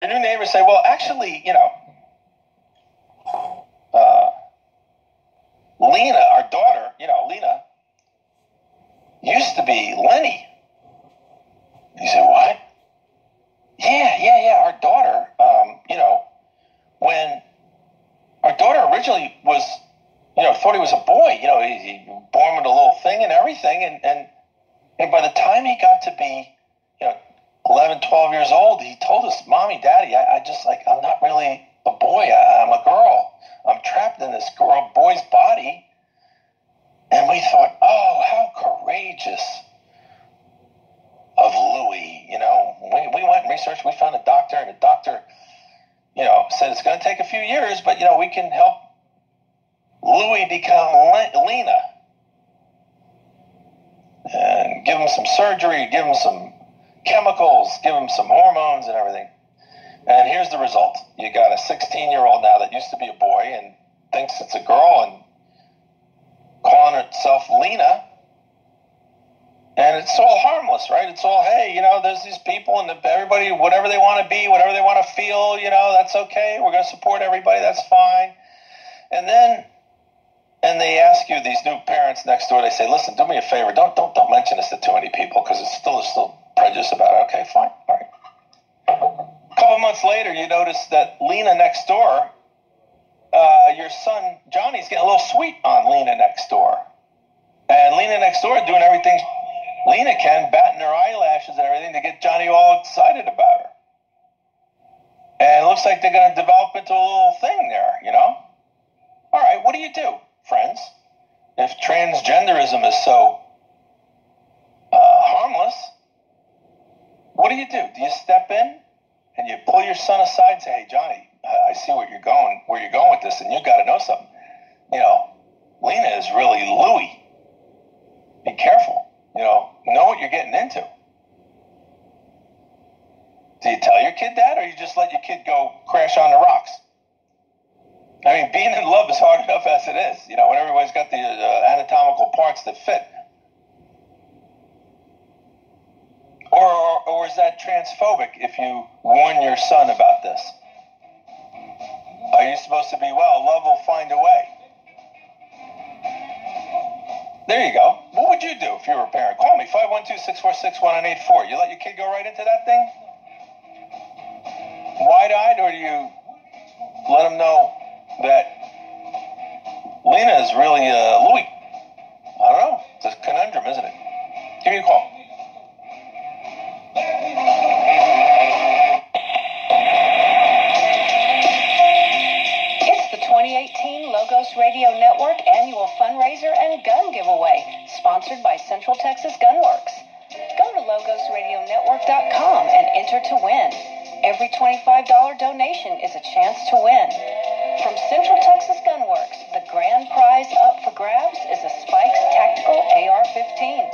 Your new neighbors say, well, actually, Lena, our daughter, Lena, used to be Lenny. You say, what? Yeah. Our daughter, when our daughter originally was, thought he was a boy, he born with a little thing and everything. And by the time he got to be, 11, 12 years old, he told us, Mommy, Daddy, I'm not really a boy. I'm a girl. I'm trapped in this boy's body. And we thought, oh, how courageous of Louis. We went and researched. We found a doctor, and the doctor, said it's going to take a few years, but, we can help Louis become Lena. And give him some surgery, give him some chemicals, give him some hormones and everything. And here's the result. You got a 16-year-old now that used to be a boy and thinks it's a girl and calling herself Lena. And it's all harmless, right? It's all, hey, there's these people and everybody, whatever they want to be, whatever they want to feel, that's okay. We're going to support everybody. That's fine. And they ask you, these new parents next door, they say, listen, do me a favor. Don't mention this to too many people because there's still prejudice about it. Okay, fine. All right. A couple months later, you notice that Lena next door, your son Johnny's getting a little sweet on Lena next door. And Lena next door doing everything Lena can, batting her eyelashes and everything to get Johnny all excited about her. And it looks like they're going to develop into a little thing there, All right, what do you do, friends? If transgenderism is so harmless, what do? Do you step in and you pull your son aside and say, hey, Johnny, I see where you're going with this, and you got to know something. Lena is really Louie. Be careful. Know what you're getting into. Do you tell your kid that, or you just let your kid go crash on the rocks? I mean, being in love is hard enough as it is, when everybody's got the anatomical parts that fit. Or is that transphobic if you warn your son about this? Are you supposed to be, well, love will find a way? There you go. What would you do if you were a parent? Call me, 512-646-1984. You let your kid go right into that thing? Wide-eyed, or do you let him know that Lena is really Louie? I don't know. It's a conundrum, isn't it? Give me a call. It's the 2018 Logos Radio Network Annual Fundraiser and Gun Giveaway, sponsored by Central Texas Gunworks. Go to logosradionetwork.com and enter to win. Every $25 donation is a chance to win. From Central Texas Gunworks, the grand prize up for grabs is a Spikes Tactical AR-15.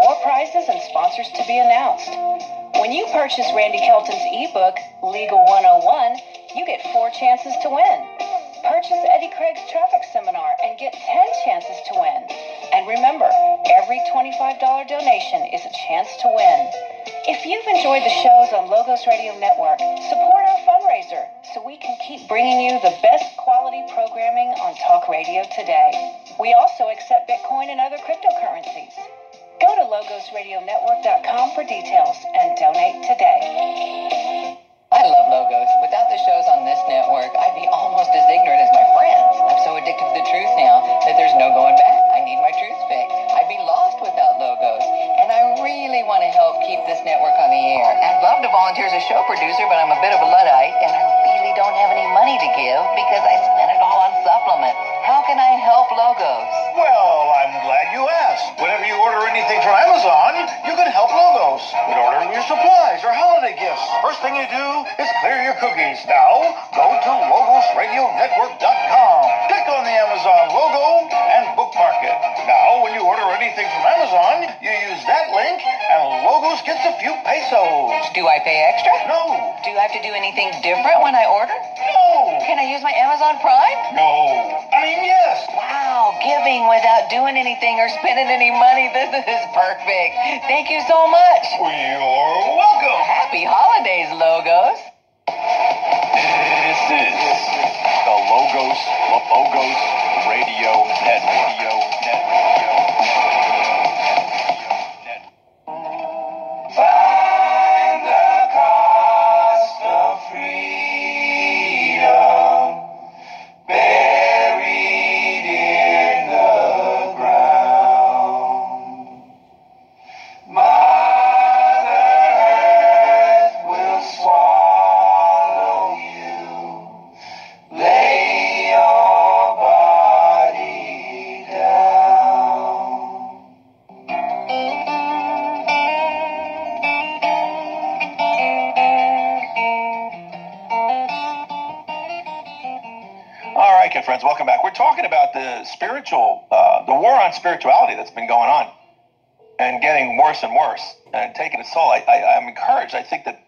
More prizes and sponsors to be announced. When you purchase Randy Kelton's ebook, Legal 101, you get 4 chances to win. Purchase Eddie Craig's traffic seminar and get 10 chances to win. And remember, every $25 donation is a chance to win. If you've enjoyed the shows on Logos Radio Network, support our fundraiser so we can keep bringing you the best quality programming on talk radio today. We also accept Bitcoin and other cryptocurrencies. Go to logosradionetwork.com for details and donate today. I love Logos. Without the shows on this network, I'd be almost as ignorant as my friends. I'm so addicted to the truth now that there's no going back. I need my truth fix. I'd be lost without Logos. And I really want to help keep this network on the air. I'd love to volunteer as a show producer, but I'm a bit of a Luddite, and I really don't have any money to give because I spent it all on supplements. How can I help Logos? Well, I'm glad you asked. Whenever you order anything from Amazon, you can help Logos with ordering your supplies or holiday gifts. First thing you do is clear your cookies. Now, go to logosradionetwork.com. Click on the Amazon logo and bookmark it. Now, when you order anything from Amazon, you use that link and Logos gets a few pesos. Do I pay extra? No. Do I have to do anything different when I order? No. Can I use my Amazon Prime? No. I mean, yes. Wow, giving without doing anything or spending any money. This is perfect. Thank you so much. You're welcome. Happy holidays, Logos. right, good friends, welcome back. We're talking about the the war on spirituality that's been going on and getting worse and worse and taking its toll. I'm encouraged. I think that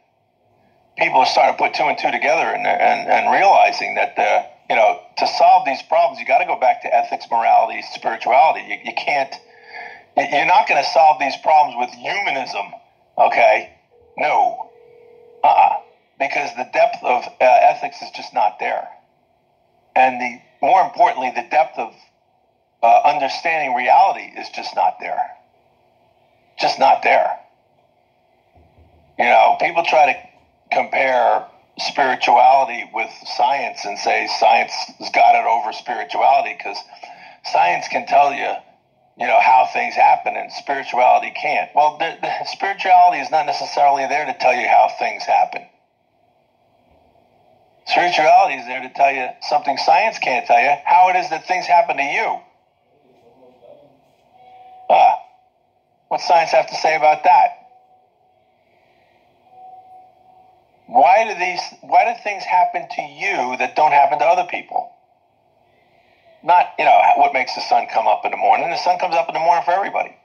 people are starting to put two and two together and realizing that, to solve these problems, you got to go back to ethics, morality, spirituality. You can't, you're not going to solve these problems with humanism, okay? No. Because the depth of ethics is just not there. And more importantly, the depth of understanding reality is just not there. Just not there. People try to compare spirituality with science and say science has got it over spirituality because science can tell you, how things happen and spirituality can't. Well, the spirituality is not necessarily there to tell you how things happen. Spirituality is there to tell you something science can't tell you, how it is that things happen to you. What's science have to say about that? Why do things happen to you that don't happen to other people? Not, what makes the sun come up in the morning. The sun comes up in the morning for everybody.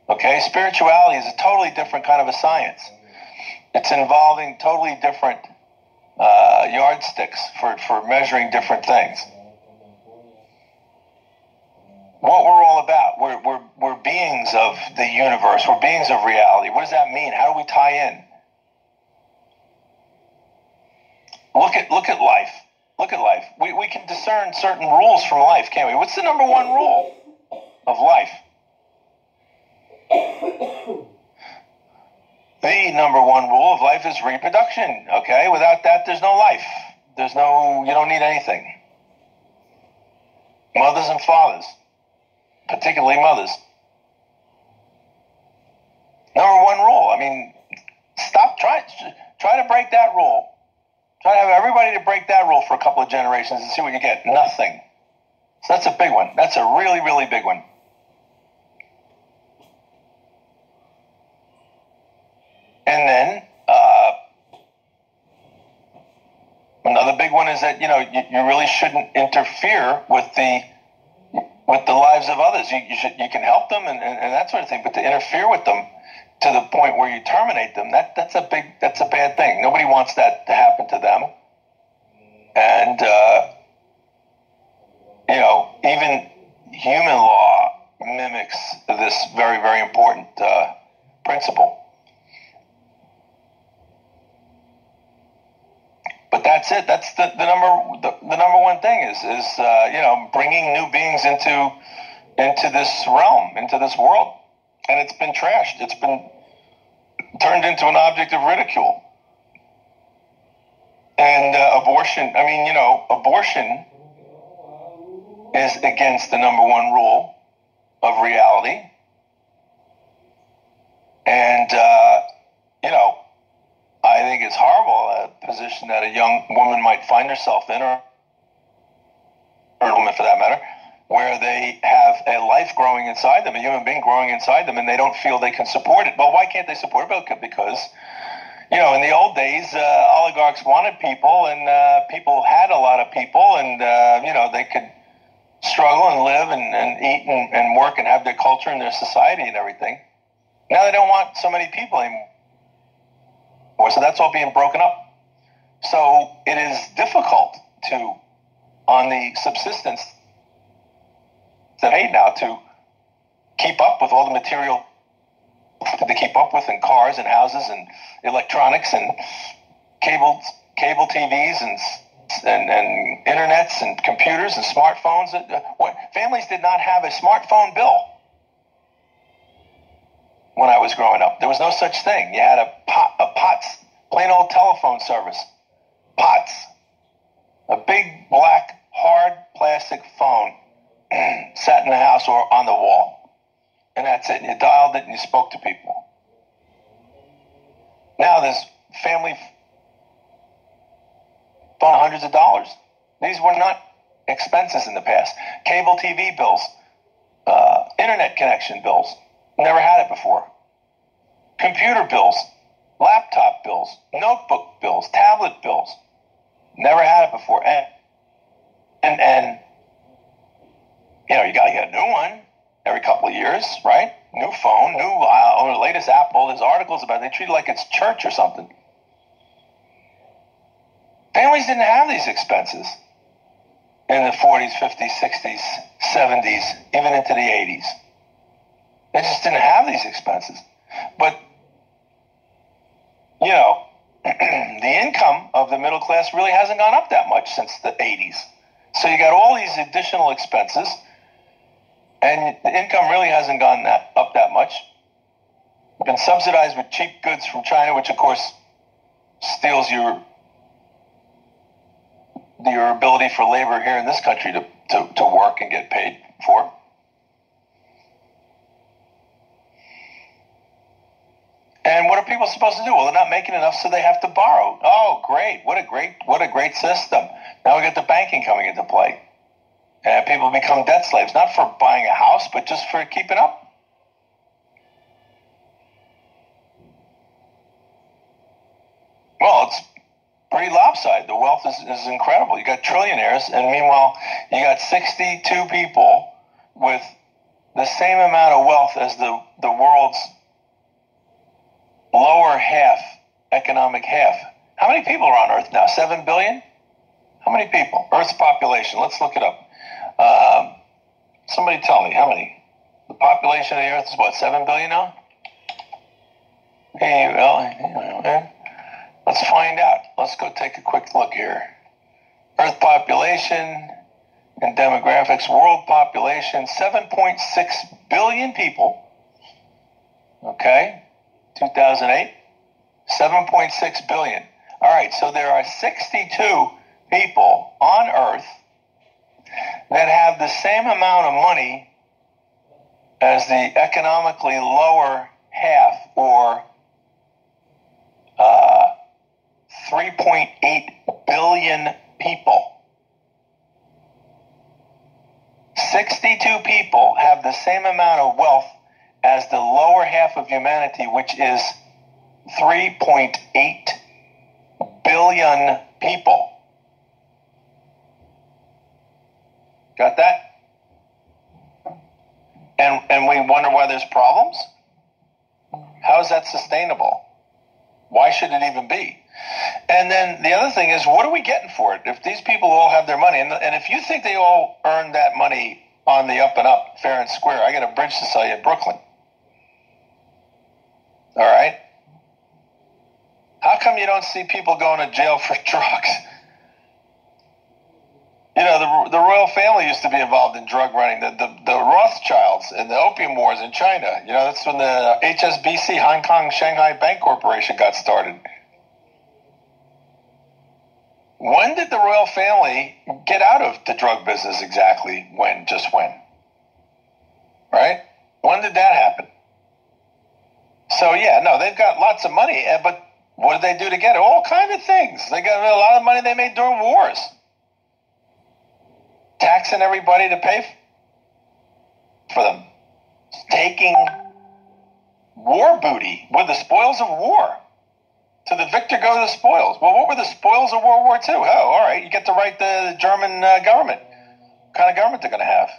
Okay, spirituality is a totally different kind of a science. It's involving totally different yardsticks for measuring different things. What we're all about, we're beings of the universe. We're beings of reality. What does that mean? How do we tie in? Look at life. Look at life. We can discern certain rules from life, can't we? What's the number one rule of life? The number one rule of life is reproduction, okay? Without that, there's no life. You don't need anything. Mothers and fathers, particularly mothers. Number one rule. Try to break that rule. Try to have everybody to break that rule for a couple of generations and see what you get. Nothing. So that's a big one. That's a really, really big one. And then another big one is that you really shouldn't interfere with the lives of others. You can help them and that sort of thing, but to interfere with them to the point where you terminate them, that's a bad thing. Nobody wants that to happen to them. And even human law mimics this very, very important principle. But that's it. That's the number one thing is bringing new beings into this realm, into this world. And it's been trashed. It's been turned into an object of ridicule. And abortion, abortion is against the number one rule of reality. And, I think it's horrible, a position that a young woman might find herself in, or a woman for that matter, where they have a life growing inside them, a human being growing inside them, and they don't feel they can support it. Well, why can't they support it? Because, in the old days, oligarchs wanted people, and people had a lot of people, and, they could struggle and live and eat and work and have their culture and their society and everything. Now they don't want so many people anymore. So that's all being broken up. So it is difficult on the subsistence that paid now to keep up with all the material that they keep up with in cars and houses and electronics and cable TVs and internets and computers and smartphones. Families did not have a smartphone bill when I was growing up. There was no such thing. You had a POTS, plain old telephone service. POTS. A big black hard plastic phone sat in the house or on the wall. And that's it. And you dialed it and you spoke to people. Now there's family phone, hundreds of dollars. These were not expenses in the past. Cable TV bills, internet connection bills. Never had it before. Computer bills, laptop bills, notebook bills, tablet bills. Never had it before. And And you got to get a new one every couple of years, right? New phone, new latest Apple. There's articles about it. They treat it like it's church or something. Families didn't have these expenses in the 40s, 50s, 60s, 70s, even into the 80s. They just didn't have these expenses. But, the income of the middle class really hasn't gone up that much since the 80s. So you got all these additional expenses, and the income really hasn't gone up that much. You've been subsidized with cheap goods from China, which, of course, steals your ability for labor here in this country to work and get paid for. And what are people supposed to do? Well, they're not making enough, so they have to borrow. Oh, great. What a great system. Now we got the banking coming into play. And people become debt slaves, not for buying a house, but just for keeping up. Well, it's pretty lopsided. The wealth is incredible. You got trillionaires, and meanwhile, you got 62 people with the same amount of wealth as the world's lower half, economic half. How many people are on Earth now? 7 billion? How many people? Earth's population. Let's look it up. Somebody tell me, how many? The population of the Earth is what, 7 billion now? Hey, well, let's find out. Let's go take a quick look here. Earth population and demographics. World population, 7.6 billion people. Okay. 2008, 7.6 billion. All right, so there are 62 people on Earth that have the same amount of money as the economically lower half, or 3.8 billion people. 62 people have the same amount of wealth as the lower half of humanity, which is 3.8 billion people. Got that? And we wonder why there's problems? How is that sustainable? Why should it even be? And then the other thing is, what are we getting for it? If these people all have their money, and if you think they all earn that money on the up and up, fair and square, I got a bridge to sell you in Brooklyn. All right? How come you don't see people going to jail for drugs? The royal family used to be involved in drug running. The Rothschilds and the opium wars in China. That's when the HSBC, Hong Kong Shanghai Bank Corporation, got started. When did the royal family get out of the drug business exactly? When? Just when? Right? When did that happen? So, they've got lots of money, but what did they do to get it? All kinds of things. They got a lot of money they made during wars. Taxing everybody to pay for them. Taking war booty with the spoils of war. To the victor go the spoils. Well, what were the spoils of World War II? Oh, all right, you get to write the German government. What kind of government they're going to have?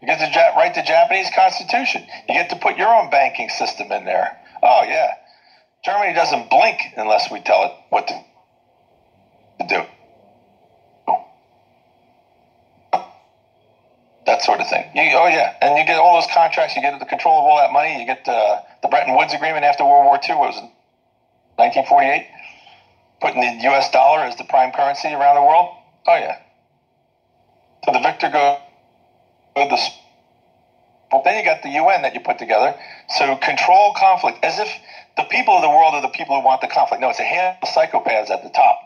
You get to write the Japanese Constitution. You get to put your own banking system in there. Oh, yeah. Germany doesn't blink unless we tell it what to do. That sort of thing. And you get all those contracts. You get the control of all that money. You get the Bretton Woods Agreement after World War II. What was it? 1948? Putting the U.S. dollar as the prime currency around the world. Oh, yeah. So the victor goes. But then you got the UN that you put together. So control conflict, as if the people of the world are the people who want the conflict. No, it's a handful of psychopaths at the top.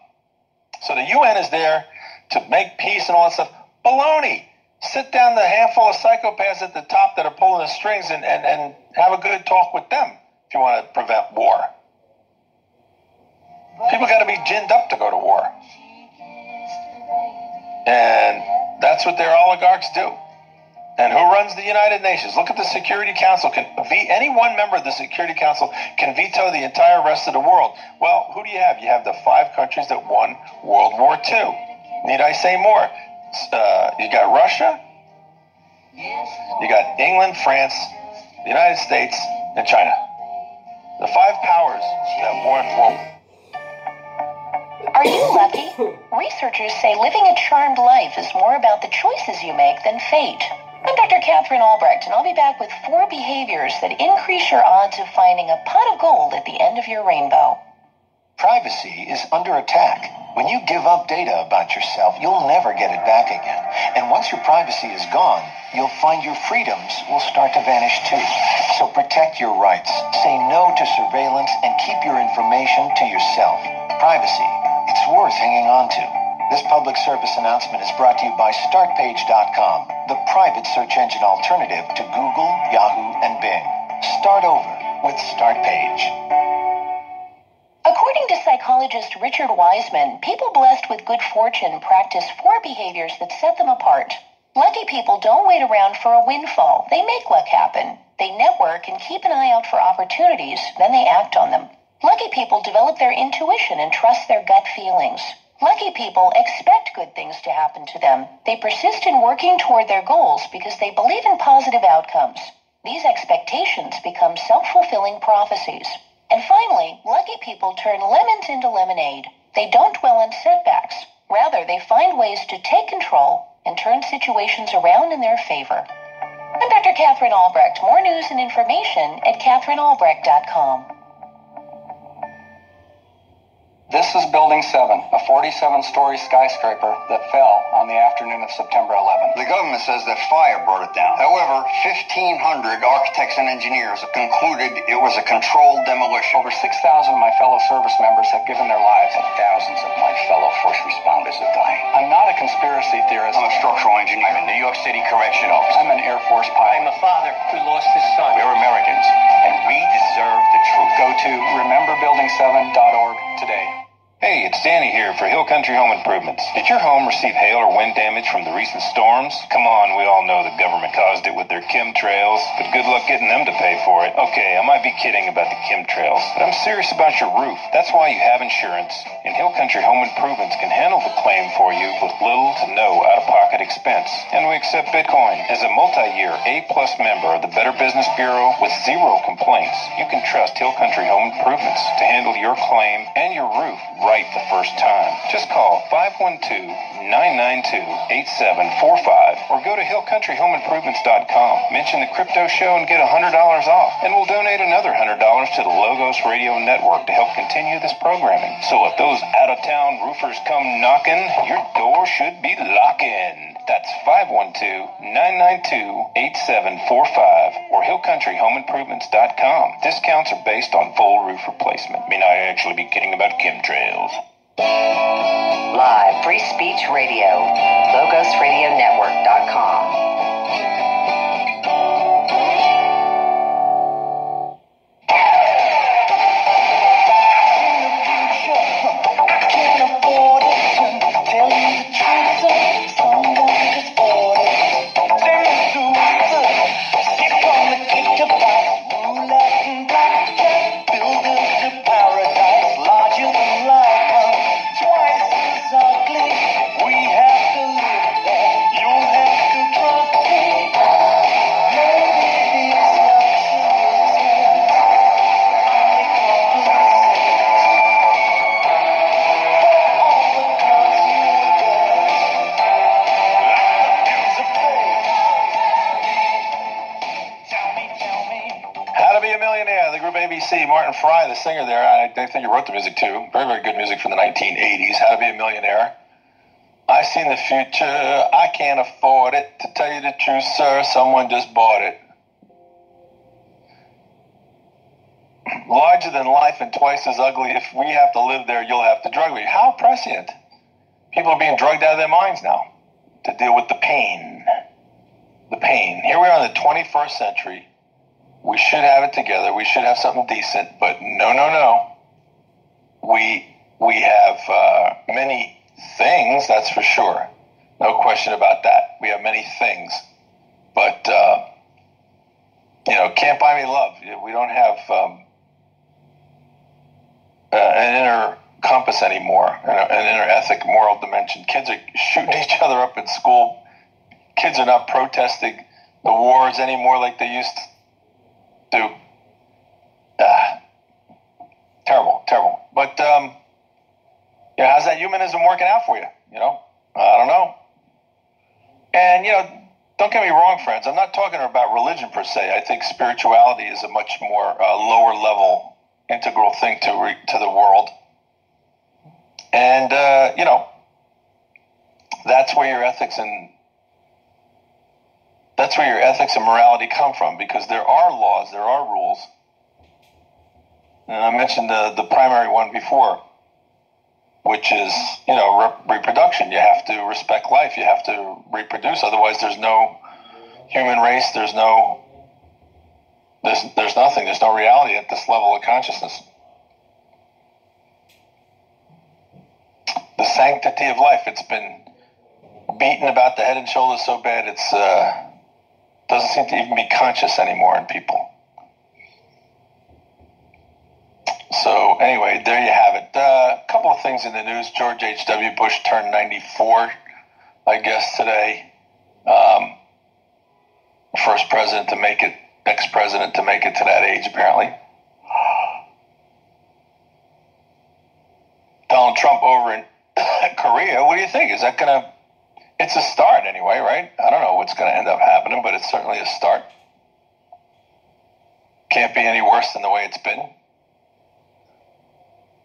So the UN is there to make peace and all that stuff. Baloney. Sit down the handful of psychopaths at the top that are pulling the strings and have a good talk with them if you want to prevent war. People got to be ginned up to go to war. And that's what their oligarchs do. And who runs the United Nations? Look at the Security Council. Any one member of the Security Council can veto the entire rest of the world. Well, who do you have? You have the 5 countries that won World War II. Need I say more? You got Russia, you got England, France, the United States, and China. The 5 powers that won world. Are you lucky? Researchers say living a charmed life is more about the choices you make than fate. I'm Dr. Catherine Albrecht, and I'll be back with 4 behaviors that increase your odds of finding a pot of gold at the end of your rainbow. Privacy is under attack. When you give up data about yourself, you'll never get it back again. And once your privacy is gone, you'll find your freedoms will start to vanish too. So protect your rights, say no to surveillance, and keep your information to yourself. Privacy, it's worth hanging on to. This public service announcement is brought to you by StartPage.com, the private search engine alternative to Google, Yahoo, and Bing. Start over with StartPage. According to psychologist Richard Wiseman, people blessed with good fortune practice 4 behaviors that set them apart. Lucky people don't wait around for a windfall. They make luck happen. They network and keep an eye out for opportunities, then they act on them. Lucky people develop their intuition and trust their gut feelings. Lucky people expect good things to happen to them. They persist in working toward their goals because they believe in positive outcomes. These expectations become self-fulfilling prophecies. And finally, lucky people turn lemons into lemonade. They don't dwell on setbacks. Rather, they find ways to take control and turn situations around in their favor. I'm Dr. Catherine Albrecht. More news and information at CatherineAlbrecht.com. This is Building 7, a 47-story skyscraper that fell on the afternoon of September 11th. The government says that fire brought it down. However, 1,500 architects and engineers have concluded it was a controlled demolition. Over 6,000 of my fellow service members have given their lives. And thousands of my fellow first responders are dying. I'm not a conspiracy theorist. I'm a structural engineer. I'm in New York City Correctional. I'm an Air Force pilot. I'm a father who lost his son. We're Americans, and we deserve the truth. Go to rememberbuilding7.org today. Hey, it's Danny here for Hill Country Home Improvements. Did your home receive hail or wind damage from the recent storms? Come on, we all know the government caused it with their chemtrails, but good luck getting them to pay for it. Okay, I might be kidding about the chemtrails, but I'm serious about your roof. That's why you have insurance, and Hill Country Home Improvements can handle the claim for you with little to no out-of-pocket expense. And we accept Bitcoin. As a multi-year A-plus member of the Better Business Bureau with 0 complaints, you can trust Hill Country Home Improvements to handle your claim and your roof right the first time. Just call 512-992-8745 or go to hillcountryhomeimprovements.com. Mention the Crypto Show and get $100 off, and we'll donate another $100 to the Logos Radio Network to help continue this programming. So if those out-of-town roofers come knocking, your door should be locking. That's 512-992-8745 or hillcountryhomeimprovements.com. Discounts are based on full roof replacement. May not actually be kidding about chemtrails. Live Free Speech Radio, LogosRadioNetwork.com. Martin Fry, the singer there, I think he wrote the music too. Very, very good music from the 1980s. How to Be a Millionaire. I seen the future. I can't afford it. To tell you the truth, sir, someone just bought it. Larger than life and twice as ugly. If we have to live there, you'll have to drug me. How prescient. People are being drugged out of their minds now to deal with the pain. The pain. Here we are in the 21st century. We should have it together. We should have something decent, but no. We have many things, that's for sure. No question about that. We have many things, but can't buy me love. We don't have an inner compass anymore, an inner ethic, moral dimension. Kids are shooting each other up in school. Kids are not protesting the wars anymore like they used to. Terrible, terrible. But, how's that humanism working out for you? I don't know. And, don't get me wrong, friends. I'm not talking about religion per se. I think spirituality is a much more lower level, integral thing to the world. And, that's where your ethics and morality come from, because there are laws, there are rules. And I mentioned the primary one before, which is, reproduction. You have to respect life. You have to reproduce. Otherwise, there's no human race. There's nothing. There's no reality at this level of consciousness. The sanctity of life. It's been beaten about the head and shoulders so bad it's doesn't seem to even be conscious anymore in people. So anyway, there you have it. A couple of things in the news. George H.W. Bush turned 94, I guess, today. First president to make it, ex-president to make it to that age, apparently. Donald Trump over in Korea, what do you think? Is that going to... It's a start anyway, right? I don't know what's going to end up happening, but it's certainly a start. Can't be any worse than the way it's been.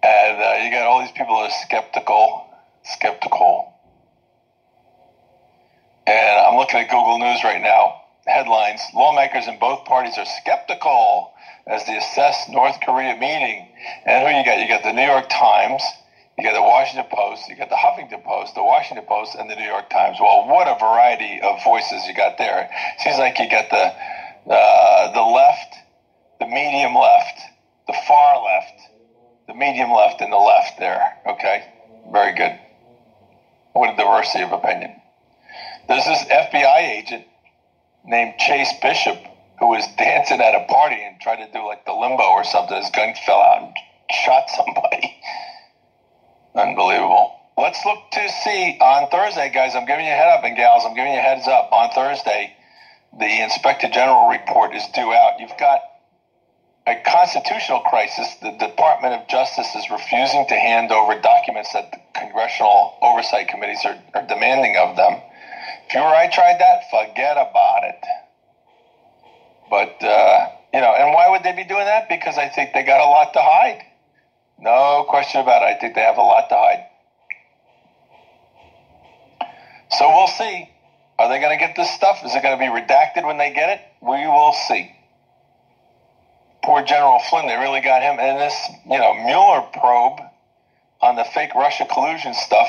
And you got all these people that are skeptical. And I'm looking at Google News right now. Headlines: lawmakers in both parties are skeptical as they assess North Korea meeting. And who you got? You got the New York Times, you got the Washington Post, you got the Huffington Post, the Washington Post, and the New York Times. Well, what a variety of voices you got there. Seems like you got the left, the medium left, the far left, the medium left, and the left there. Okay? Very good. What a diversity of opinion. There's this FBI agent named Chase Bishop who was dancing at a party and tried to do like the limbo or something. His gun fell out and shot somebody. Unbelievable. Let's look to see on Thursday, guys. I'm giving you a head up, and gals, I'm giving you a heads up. On Thursday, the Inspector General report is due out. You've got a constitutional crisis. The Department of Justice is refusing to hand over documents that the congressional oversight committees are demanding of them. If you or I tried that, forget about it. But, and why would they be doing that? Because I think they got a lot to hide. No question about it. I think they have a lot to hide. So we'll see. Are they going to get this stuff? Is it going to be redacted when they get it? We will see. Poor General Flynn, they really got him. And this, Mueller probe on the fake Russia collusion stuff,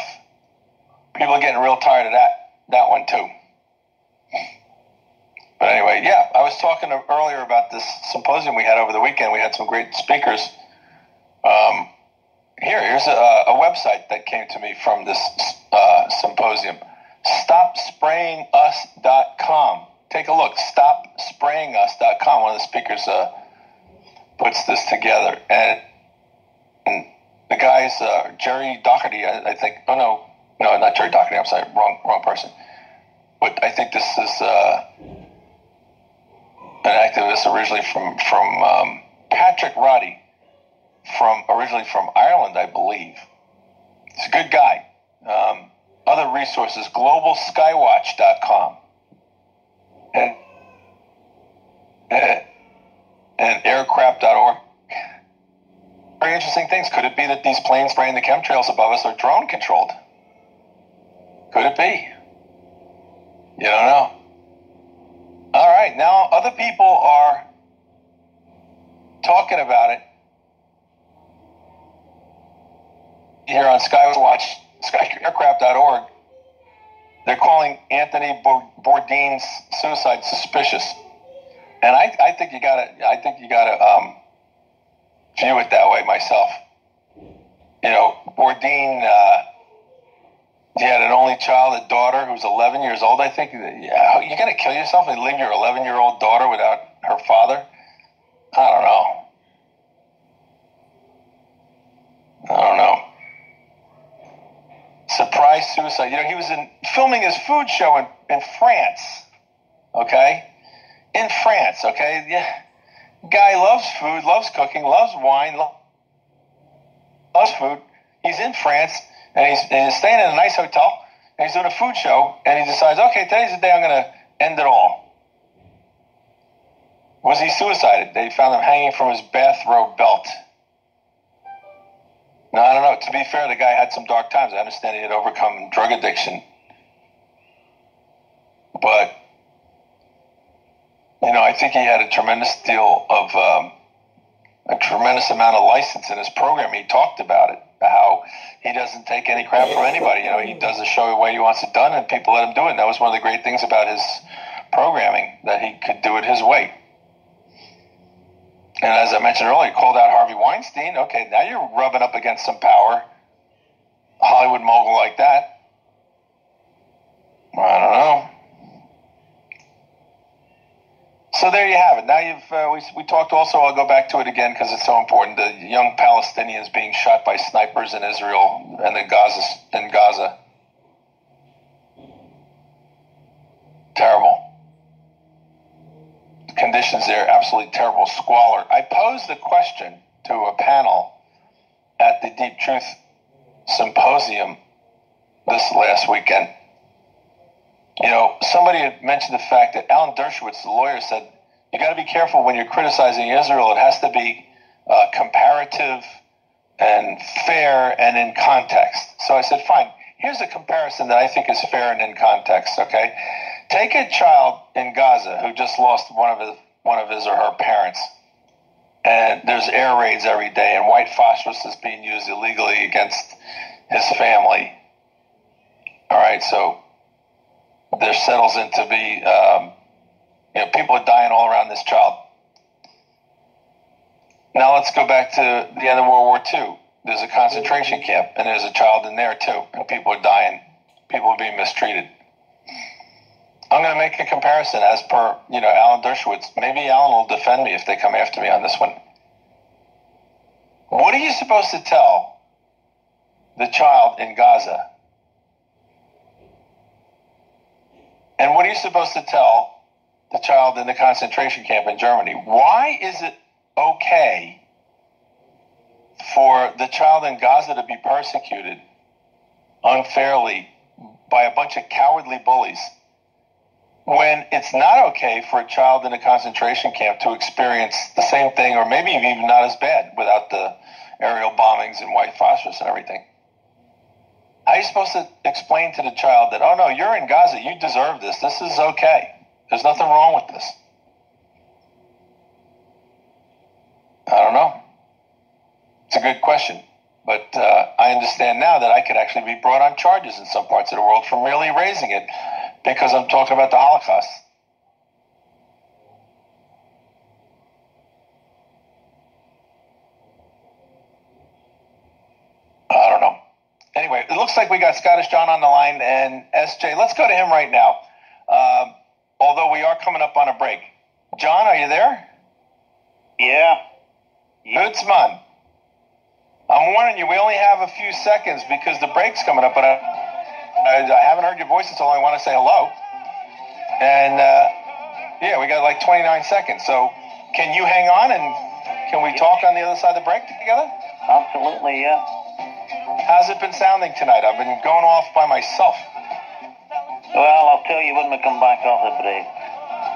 people are getting real tired of that one too. But anyway, yeah, I was talking earlier about this symposium we had over the weekend. We had some great speakers. Here's a website that came to me from this symposium. StopSprayingUs.com. Take a look. StopSprayingUs.com. One of the speakers puts this together. And the guy's Jerry Doherty, I think. Oh, no, not Jerry Doherty. I'm sorry. Wrong person. But I think this is an activist originally from Patrick Roddy, originally from Ireland, I believe. He's a good guy. Other resources, globalskywatch.com and aircraft.org. Very interesting things. Could it be that these planes spraying the chemtrails above us are drone controlled? Could it be? You don't know. All right, now other people are talking about it here on Skywatch, aircraft.org. They're calling Anthony Bourdain's suicide suspicious, and I think you gotta view it that way myself. Bourdain. He had an only child, a daughter who's 11 years old, I think. Yeah, you're going to kill yourself and leave your 11-year-old daughter without her father? I don't know. Surprise suicide. You know, he was filming his food show in France. Okay? In France, okay? Yeah. Guy loves food, loves cooking, loves wine, loves food. He's in France, and he's staying in a nice hotel, and he's doing a food show, and he decides, okay, today's the day I'm going to end it all. Was he suicided? They found him hanging from his bathrobe belt. Now, I don't know. To be fair, the guy had some dark times. I understand he had overcome drug addiction. But, you know, I think he had a tremendous deal of, a tremendous amount of license in his program. He talked about it, how he doesn't take any crap from anybody. You know, he does the show the way he wants it done, and people let him do it. And that was one of the great things about his programming, that he could do it his way. And as I mentioned earlier, he called out Harvey Weinstein. Okay, now you're rubbing up against some power. A Hollywood mogul like that. I don't know. So there you have it. Now we talked also, I'll go back to it again because it's so important, the young Palestinians being shot by snipers in Israel and in Gaza. Terrible. Conditions there, absolutely terrible, squalor. I posed the question to a panel at the Deep Truth Symposium this last weekend. You know, somebody had mentioned the fact that Alan Dershowitz, the lawyer, said, you got to be careful when you're criticizing Israel. It has to be comparative and fair and in context. So I said, fine, here's a comparison that I think is fair and in context, okay? Take a child in Gaza who just lost one of his or her parents, and there's air raids every day, and white phosphorus is being used illegally against his family. All right, so there settles into be, people are dying all around this child. Now let's go back to the end of World War II. There's a concentration camp, and there's a child in there too, and people are dying. People are being mistreated. I'm going to make a comparison as per, Alan Dershowitz. Maybe Alan will defend me if they come after me on this one. What are you supposed to tell the child in Gaza? And what are you supposed to tell the child in the concentration camp in Germany? Why is it okay for the child in Gaza to be persecuted unfairly by a bunch of cowardly bullies, when it's not okay for a child in a concentration camp to experience the same thing, or maybe even not as bad, without the aerial bombings and white phosphorus and everything? How are you supposed to explain to the child that, oh no, you're in Gaza, you deserve this, this is okay, there's nothing wrong with this? I don't know. It's a good question. But I understand now that I could actually be brought on charges in some parts of the world for merely raising it because I'm talking about the Holocaust. I don't know. Anyway, it looks like we got Scottish John on the line and SJ. Let's go to him right now, although we are coming up on a break. John, are you there? Yeah. Good, man. I'm warning you, we only have a few seconds because the break's coming up, but I haven't heard your voice until I want to say hello. And, we got like 29 seconds. So can you hang on and can we talk on the other side of the break together? Absolutely, yeah. How's it been sounding tonight? I've been going off by myself. Well, I'll tell you when we come back off the break.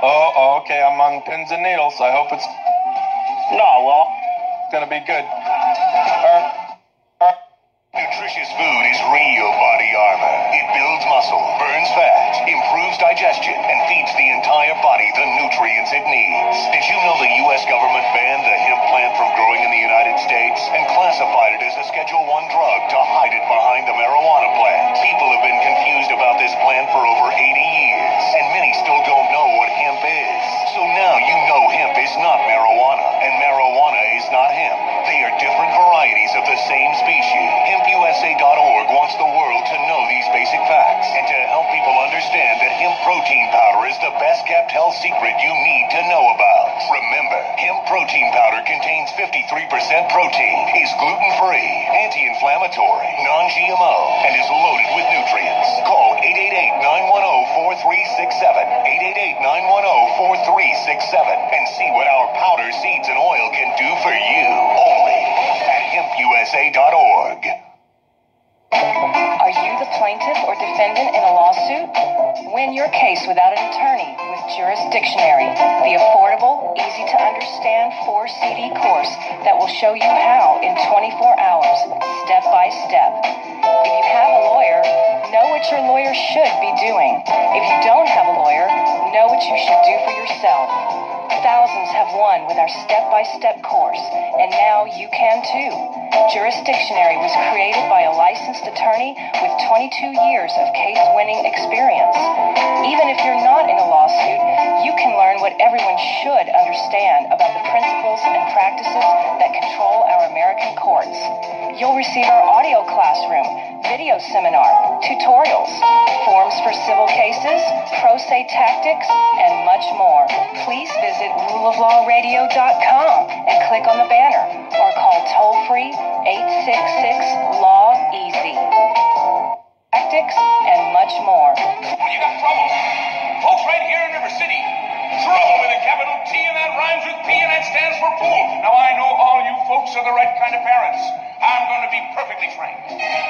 Oh, okay. I'm on pins and needles. I hope it's going to be good. Nutritious food is real body armor. It builds muscle, burns fat, improves digestion, and feeds the entire body the nutrients it needs. Did you know the U.S. government banned the hemp plant from growing in the United States and classified it as a Schedule I drug to hide it behind the marijuana plant? People have been confused about this plant for over 80 years, and many still don't know what hemp is. So now you know hemp is not marijuana, and marijuana is not hemp. They are different varieties of the same species. HempUSA.org wants the world to know these basic facts and to help people understand that hemp protein powder is the best kept health secret you need to know about. Remember, hemp protein protein powder contains 53% protein, is gluten-free, anti-inflammatory, non-GMO, and is loaded with nutrients. Call 888-910-4367, 888-910-4367, and see what our powder, seeds, and oil can do for you. Only at hempusa.org. Are you the plaintiff or defendant in a lawsuit? Win your case without an attorney with Jurisdictionary, the affordable, easy-to-understand 4-CD course that will show you how in 24 hours, step by step. If you have a lawyer, know what your lawyer should be doing. If you don't have a lawyer, know what you should do for yourself. Thousands have won with our step-by-step course, and now you can too. Jurisdictionary was created by a licensed attorney with 22 years of case-winning experience. Even if you're not in a lawsuit, you can learn what everyone should understand about the principles and practices that control our American courts. You'll receive our audio classroom, video seminar, tutorials, forms for civil cases, pro se tactics, and much more. Please visit ruleoflawradio.com and click on the banner or call toll-free 866-LAW-EASY. Tactics and much more. You got trouble. Folks right here in River City. Trouble with a capital T and that rhymes with P and that stands for pool. Now I know all you folks are the right kind of parents. I'm going to be perfectly frank.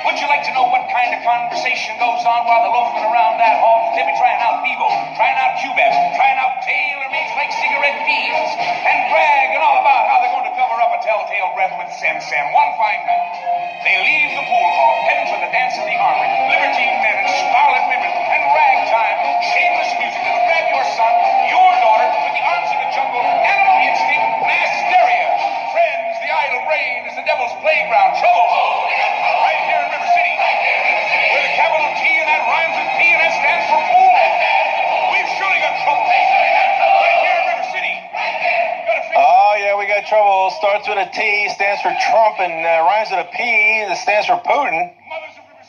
Would you like to know what kind of conversation goes on while they're loafing around that hall? They'll be trying out Bevo, trying out Cubebs, trying out tailor-mades like cigarette beans, and bragging all about how they're going to cover up a telltale breath with Sen. One fine night, they leave the pool hall, heading for the dance of the armory, libertine men and scarlet women, and ragtime, shameless music that'll grab your son, your daughter, with the arms of the jungle, animal instinct, mass hysteria. Friends, the idle brain is the devil's playground. Trouble right here in River City, where the capital T and that rhymes with P and that stands for pool. We've surely got trouble right here in River City. Oh, yeah, we got trouble. Starts with a T, stands for Trump, and rhymes with a P that stands for Putin.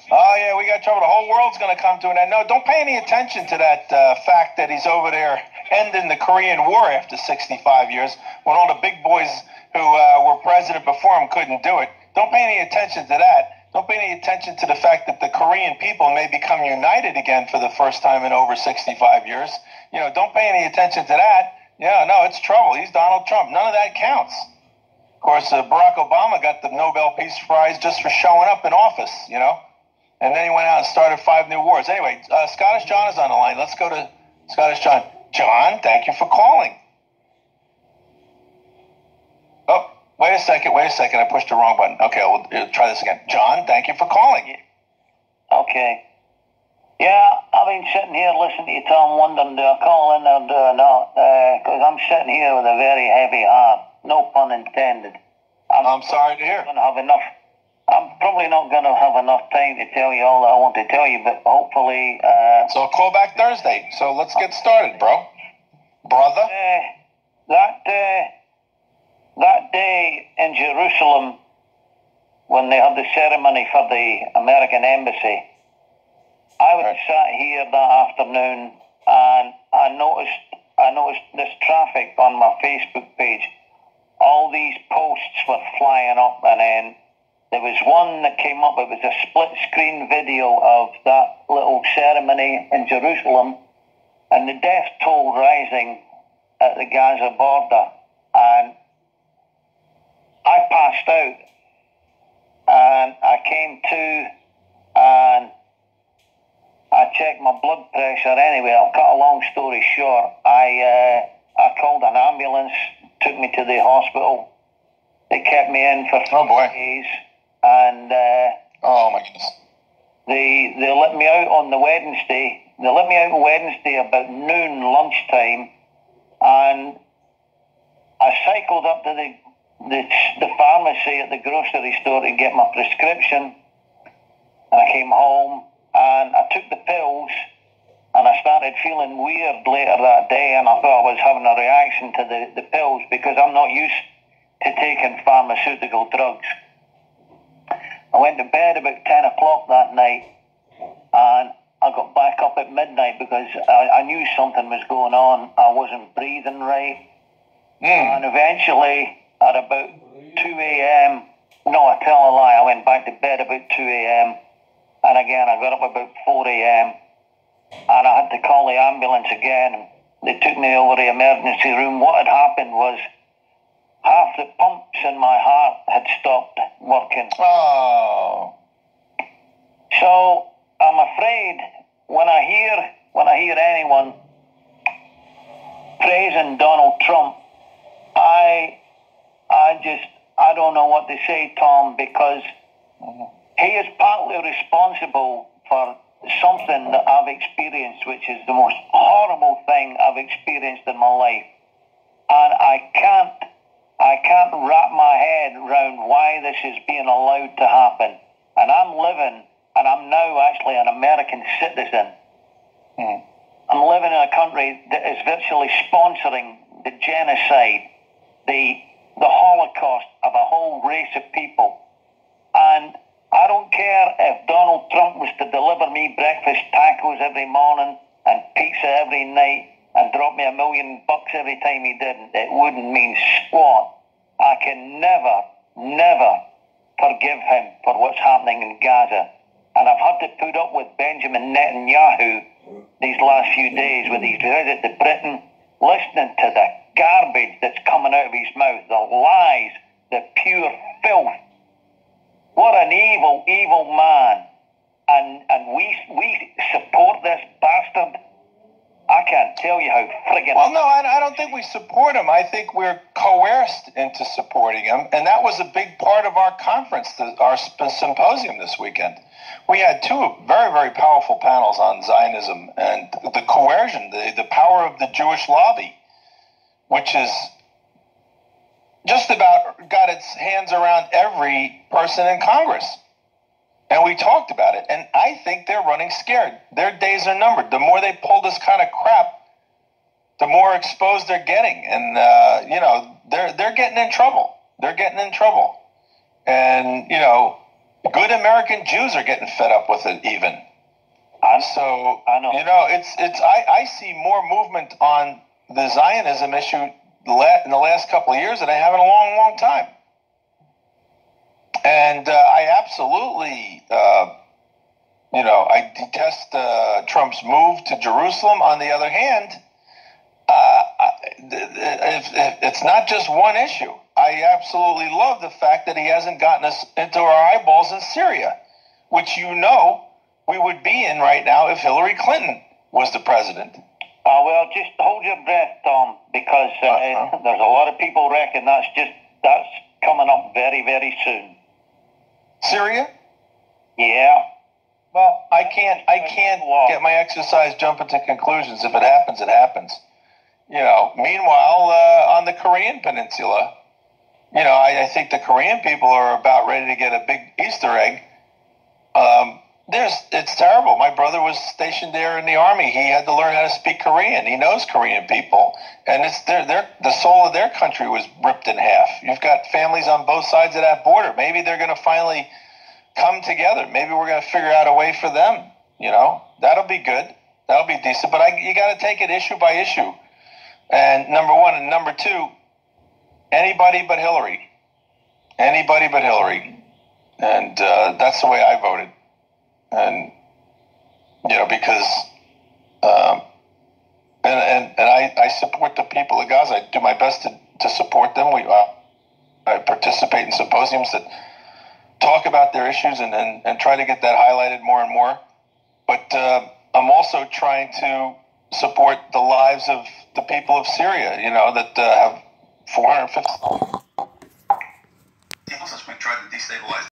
Oh, yeah, we got trouble. The whole world's going to come to an end. No, don't pay any attention to that fact that he's over there ending the Korean War after 65 years when all the big boys who were president before him couldn't do it. Don't pay any attention to that. Don't pay any attention to the fact that the Korean people may become united again for the first time in over 65 years. You know, don't pay any attention to that. Yeah, no, it's trouble. He's Donald Trump. None of that counts. Of course, Barack Obama got the Nobel Peace Prize just for showing up in office, you know. And then he went out and started 5 new wars. Anyway, Scottish John is on the line. Let's go to Scottish John. John, thank you for calling. Oh, wait a second. I pushed the wrong button. Okay, we'll try this again. John, thank you for calling. Okay. Yeah, I've been sitting here listening to you, Tom, wondering do I call in or do I not? Because I'm sitting here with a very heavy heart. No pun intended. I'm sorry to hear. I'm probably not going to have enough time to tell you all that I want to tell you, but hopefully... So I'll call back Thursday. So let's get started, bro. Brother? That day in Jerusalem, when they had the ceremony for the American embassy, I was sat here that afternoon, and I noticed this traffic on my Facebook page. All these posts were flying up, and then there was one that came up. It was a split-screen video of that little ceremony in Jerusalem, and the death toll rising at the Gaza border. And I passed out, and I came to, and I checked my blood pressure. Anyway, I'll cut a long story short. I called an ambulance, took me to the hospital. They kept me in for 3 days, and oh my goodness, they let me out on the Wednesday. They let me out on Wednesday about noon, lunchtime, and I cycled up to the pharmacy at the grocery store to get my prescription, and I came home. And I took the pills, and I started feeling weird later that day, and I thought I was having a reaction to the pills because I'm not used to taking pharmaceutical drugs. I went to bed about 10 o'clock that night, and I got back up at midnight because I knew something was going on. I wasn't breathing right. And eventually, at about 2 a.m., no, I tell a lie, I went back to bed about 2 a.m., and again, I got up about 4 a.m., and I had to call the ambulance again. They took me over to the emergency room. What had happened was half the pumps in my heart had stopped working. Oh. So I'm afraid when I hear anyone praising Donald Trump, I don't know what to say, Tom, because he is partly responsible for something that I've experienced, which is the most horrible thing I've experienced in my life. And I can't wrap my head around why this is being allowed to happen. And I'm now actually an American citizen. I'm living in a country that is virtually sponsoring the genocide, the Holocaust of a whole race of people. And I don't care if Donald Trump was to deliver me breakfast tacos every morning and pizza every night and drop me $1 million every time he did. It wouldn't mean squat. I can never forgive him for what's happening in Gaza. And I've had to put up with Benjamin Netanyahu these last few days with his visit to Britain, listening to the garbage that's coming out of his mouth, the lies, the pure filth. What an evil, evil man. And we support this bastard. I can't tell you how friggin'... Well, no, I don't think we support him. I think we're coerced into supporting him. And that was a big part of our conference, our symposium this weekend. We had two very, very powerful panels on Zionism and the coercion, the power of the Jewish lobby, which is just about got its hands around every person in Congress. And we talked about it. And I think they're running scared. Their days are numbered. The more they pull this kind of crap, the more exposed they're getting. And, they're getting in trouble. They're getting in trouble. And, good American Jews are getting fed up with it even. So, I know. I see more movement on the Zionism issue in the last couple of years than I have in a long, long time. And I absolutely, I detest Trump's move to Jerusalem. On the other hand, it's not just one issue. I absolutely love the fact that he hasn't gotten us into our eyeballs in Syria, which we would be in right now if Hillary Clinton was the president. Well, just hold your breath, Tom, because there's a lot of people reckon that's coming up very, very soon. Syria? Yeah. Well, I can't get my exercise jumping to conclusions. If it happens, it happens. Meanwhile, on the Korean Peninsula, I think the Korean people are about ready to get a big Easter egg. It's terrible. My brother was stationed there in the army. He had to learn how to speak Korean. He knows Korean people, and it's the soul of their country was ripped in half. You've got families on both sides of that border. Maybe they're going to finally come together. Maybe we're going to figure out a way for them. That'll be good. That'll be decent. But you got to take it issue by issue. And number one, and number two, anybody but Hillary. Anybody but Hillary. And that's the way I voted. And, because, I support the people of Gaza. I do my best to support them. I participate in symposiums that talk about their issues and try to get that highlighted more and more. But I'm also trying to support the lives of the people of Syria, that have 450 people since we tried to destabilize